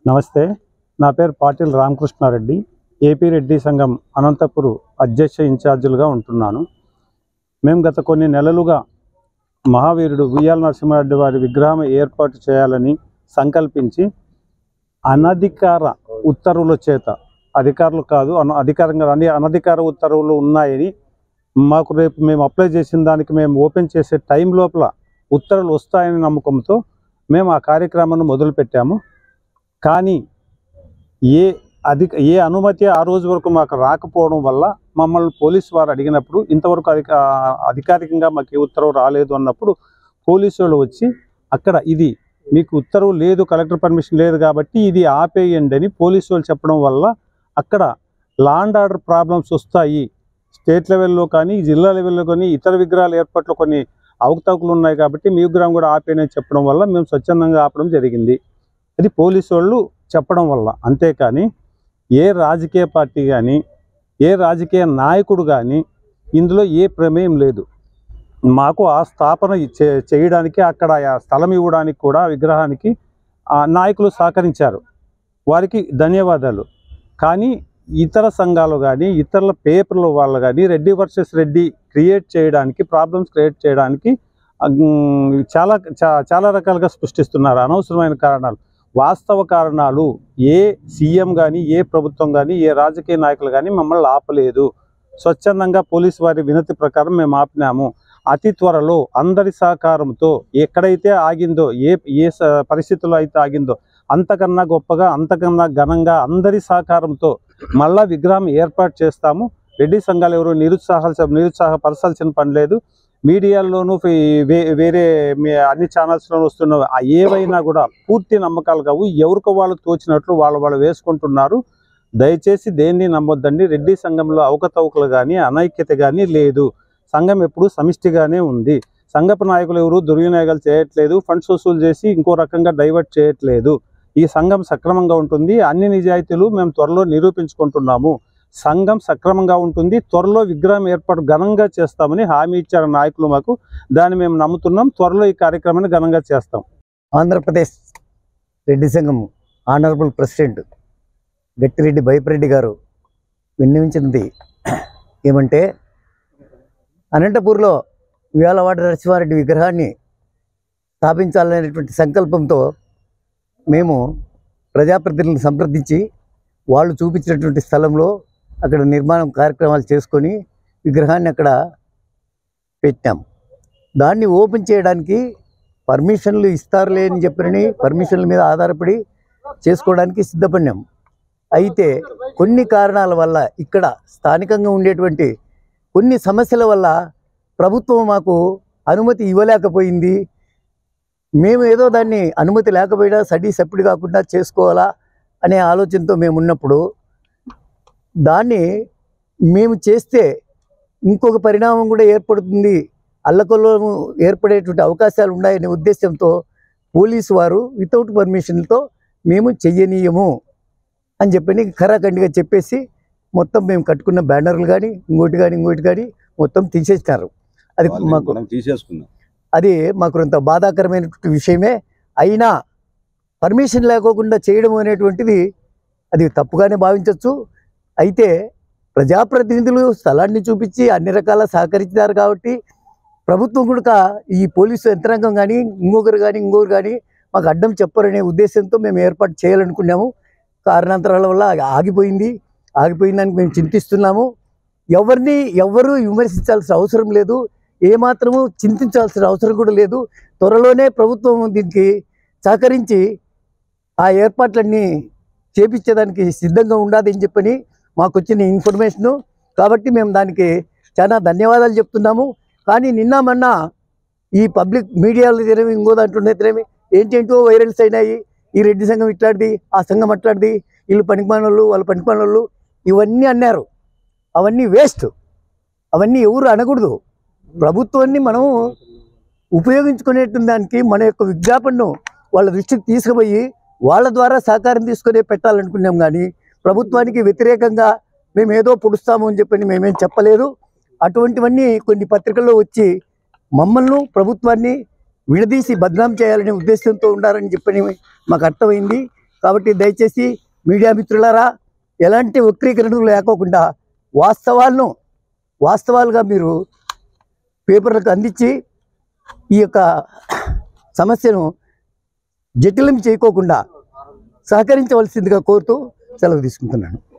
నమస్తే. నా పేరు పాటిల్ రామకృష్ణారెడ్డి. ఏపీ రెడ్డి సంఘం అనంతపురం అధ్యక్ష ఇన్ఛార్జీలుగా ఉంటున్నాను. మేము గత కొన్ని నెలలుగా మహావీరుడు ఉయ్యాల నరసింహారెడ్డి వారి విగ్రహం ఏర్పాటు చేయాలని సంకల్పించి అనధికార ఉత్తర్వుల చేత, అధికారులు కాదు అధికారంగా అనధికార ఉత్తర్వులు ఉన్నాయని మాకు రేపు మేము అప్లై చేసిన దానికి మేము ఓపెన్ చేసే టైం లోపల ఉత్తర్వులు వస్తాయని నమ్మకంతో మేము ఆ కార్యక్రమాన్ని మొదలుపెట్టాము. కానీ ఏ అనుమతి ఆ రోజు వరకు మాకు రాకపోవడం వల్ల మమ్మల్ని పోలీసు వారు అడిగినప్పుడు ఇంతవరకు అధికారికంగా మాకు ఏ ఉత్తర్వు రాలేదు అన్నప్పుడు పోలీసు వాళ్ళు వచ్చి అక్కడ ఇది మీకు ఉత్తర్వు లేదు, కలెక్టర్ పర్మిషన్ లేదు కాబట్టి ఇది ఆపేయండి అని పోలీసు వాళ్ళు చెప్పడం వల్ల అక్కడ లా అండ్ ఆర్డర్ ప్రాబ్లమ్స్ వస్తాయి. స్టేట్ లెవెల్లో కానీ జిల్లా లెవెల్లో కానీ ఇతర విగ్రహాల ఏర్పాట్లో కొన్ని అవకతవకలు ఉన్నాయి కాబట్టి మీ విగ్రహం కూడా ఆపేయని చెప్పడం వల్ల మేము స్వచ్ఛందంగా ఆపడం జరిగింది. అది పోలీసు వాళ్ళు చెప్పడం వల్ల. అంతేకాని ఏ రాజకీయ పార్టీ కానీ ఏ రాజకీయ నాయకుడు కానీ ఇందులో ఏ ప్రమేయం లేదు. మాకు ఆ స్థాపన చేయడానికి అక్కడ స్థలం ఇవ్వడానికి కూడా విగ్రహానికి నాయకులు సహకరించారు, వారికి ధన్యవాదాలు. కానీ ఇతర సంఘాలు కానీ ఇతరుల పేపర్ల వాళ్ళు కానీ రెడ్డి వర్సెస్ రెడ్డి క్రియేట్ చేయడానికి, ప్రాబ్లమ్స్ క్రియేట్ చేయడానికి చాలా రకాలుగా సృష్టిస్తున్నారు అనవసరమైన కారణాలు. వాస్తవ కారణాలు ఏ సీఎం కానీ ఏ ప్రభుత్వం కానీ ఏ రాజకీయ నాయకులు కానీ మమ్మల్ని ఆపలేదు. స్వచ్ఛందంగా పోలీసు వారి వినతి ప్రకారం మేము ఆపినాము. అతి త్వరలో అందరి సహకారంతో ఎక్కడైతే ఆగిందో, ఏ పరిస్థితుల్లో అయితే ఆగిందో అంతకన్నా గొప్పగా, అంతకన్నా ఘనంగా అందరి సహకారంతో మళ్ళా విగ్రహం ఏర్పాటు చేస్తాము. రెడ్డి సంఘాలు ఎవరు నిరుత్సాహపరచాల్సిన పని లేదు. మీడియాల్లోనూ వేరే అన్ని ఛానల్స్లోనూ వస్తున్న ఏవైనా కూడా పూర్తి నమ్మకాలు కావు. ఎవరికి వాళ్ళు తోచినట్లు వాళ్ళు వేసుకుంటున్నారు. దయచేసి దేన్ని నమ్మొద్దండి. రెడ్డి సంఘంలో అవకతవకలు కానీ అనైక్యత కానీ లేదు. సంఘం ఎప్పుడు సమిష్టిగానే ఉంది. సంఘపు నాయకులు ఎవరు దుర్వినియోగాలు చేయట్లేదు, ఫండ్స్ వసూలు చేసి ఇంకో రకంగా డైవర్ట్ చేయట్లేదు. ఈ సంఘం సక్రమంగా ఉంటుంది. అన్ని నిజాయితీలు మేము త్వరలో నిరూపించుకుంటున్నాము. సంఘం సక్రమంగా ఉంటుంది. త్వరలో విగ్రహం ఏర్పాటు ఘనంగా చేస్తామని హామీ ఇచ్చారు నాయకులు మాకు. దాన్ని మేము నమ్ముతున్నాం. త్వరలో ఈ కార్యక్రమాన్ని ఘనంగా చేస్తాం. ఆంధ్రప్రదేశ్ రెడ్డి సంఘం ఆనరబుల్ ప్రెసిడెంట్ గట్టిరెడ్డి బైపరెడ్డి గారు విన్నవించింది ఏమంటే, అనంతపూర్లో ఉయ్యాలవాడ నరసింహారెడ్డి విగ్రహాన్ని స్థాపించాలనేటువంటి సంకల్పంతో మేము ప్రజాప్రతినిధులను సంప్రదించి వాళ్ళు చూపించినటువంటి స్థలంలో అక్కడ నిర్మాణం కార్యక్రమాలు చేసుకొని విగ్రహాన్ని అక్కడ పెట్టాం. దాన్ని ఓపెన్ చేయడానికి పర్మిషన్లు ఇస్తారులే అని చెప్పని పర్మిషన్ల మీద ఆధారపడి చేసుకోవడానికి సిద్ధపడినాం. అయితే కొన్ని కారణాల వల్ల, ఇక్కడ స్థానికంగా ఉండేటువంటి కొన్ని సమస్యల వల్ల ప్రభుత్వం మాకు అనుమతి ఇవ్వలేకపోయింది. మేము ఏదో దాన్ని అనుమతి లేకపోయినా సప్పుడు కాకుండా చేసుకోవాలా అనే ఆలోచనతో మేము ఉన్నప్పుడు, దాన్ని మేము చేస్తే ఇంకొక పరిణామం కూడా ఏర్పడుతుంది, అల్లకొల్లం ఏర్పడేటువంటి అవకాశాలు ఉన్నాయనే ఉద్దేశంతో పోలీసు వారు వితౌట్ పర్మిషన్తో మేము చెయ్యనీయము అని చెప్పని ఖరాఖండిగా చెప్పేసి మొత్తం మేము కట్టుకున్న బ్యానర్లు కానీ ఇంకోటి కానీ మొత్తం తీసేసినారు. అది మాకు కొంత బాధాకరమైనటువంటి విషయమే. అయినా పర్మిషన్ లేకోకుండా చేయడం అనేటువంటిది అది తప్పుగానే భావించవచ్చు. అయితే ప్రజాప్రతినిధులు స్థలాన్ని చూపించి అన్ని రకాల సహకరించినారు కాబట్టి ప్రభుత్వం కూడా ఈ పోలీసు యంత్రాంగం కానీ ఇంకొకరు కానీ మాకు అడ్డం చెప్పరనే ఉద్దేశంతో మేము ఏర్పాటు చేయాలనుకున్నాము. కారణాంతరాల వల్ల ఆగిపోయిందానికి మేము చింతిస్తున్నాము. ఎవరు విమర్శించాల్సిన అవసరం లేదు, ఏమాత్రము చింతించాల్సిన అవసరం కూడా లేదు. త్వరలోనే ప్రభుత్వం దీనికి సహకరించి ఆ ఏర్పాట్లన్నీ చేపించేదానికి సిద్ధంగా ఉండాలని చెప్పని మాకు వచ్చిన ఇన్ఫర్మేషను. కాబట్టి మేము దానికి చాలా ధన్యవాదాలు చెప్తున్నాము. కానీ నిన్న మొన్న ఈ పబ్లిక్ మీడియాలో తినేవి ఇంకో దాంట్లో తినేవి ఏంటేంటో వైరల్స్ అయినాయి. ఈ రెడ్డి సంఘం ఇట్లాంటిది, ఆ సంఘం అట్లాంటిది, వీళ్ళు పనికిమానోళ్ళు వాళ్ళ పనికిమానోళ్ళు ఇవన్నీ అన్నారు. అవన్నీ వేస్ట్. అవన్నీ ఎవరు అనకూడదు. ప్రభుత్వాన్ని మనం ఉపయోగించుకునేటువంటి దానికి మన యొక్క విజ్ఞాపనను వాళ్ళ దృష్టికి తీసుకుపోయి వాళ్ళ ద్వారా సహకారం తీసుకునే పెట్టాలనుకున్నాం. కానీ ప్రభుత్వానికి వ్యతిరేకంగా మేము ఏదో పొడుస్తాము అని చెప్పని మేమేం చెప్పలేదు. అటువంటివన్నీ కొన్ని పత్రికల్లో వచ్చి మమ్మల్ని ప్రభుత్వాన్ని విడదీసి బద్నాం చేయాలనే ఉద్దేశంతో ఉండాలని చెప్పని మాకు అర్థమైంది. కాబట్టి దయచేసి మీడియా మిత్రులారా ఎలాంటి వక్రీకరణలు లేకోకుండా వాస్తవాలుగా మీరు పేపర్లకు అందించి ఈ యొక్క సమస్యను జటిలం చేయకోకుండా సహకరించవలసిందిగా కోరుతూ సెలవు తీసుకుంటున్నాను.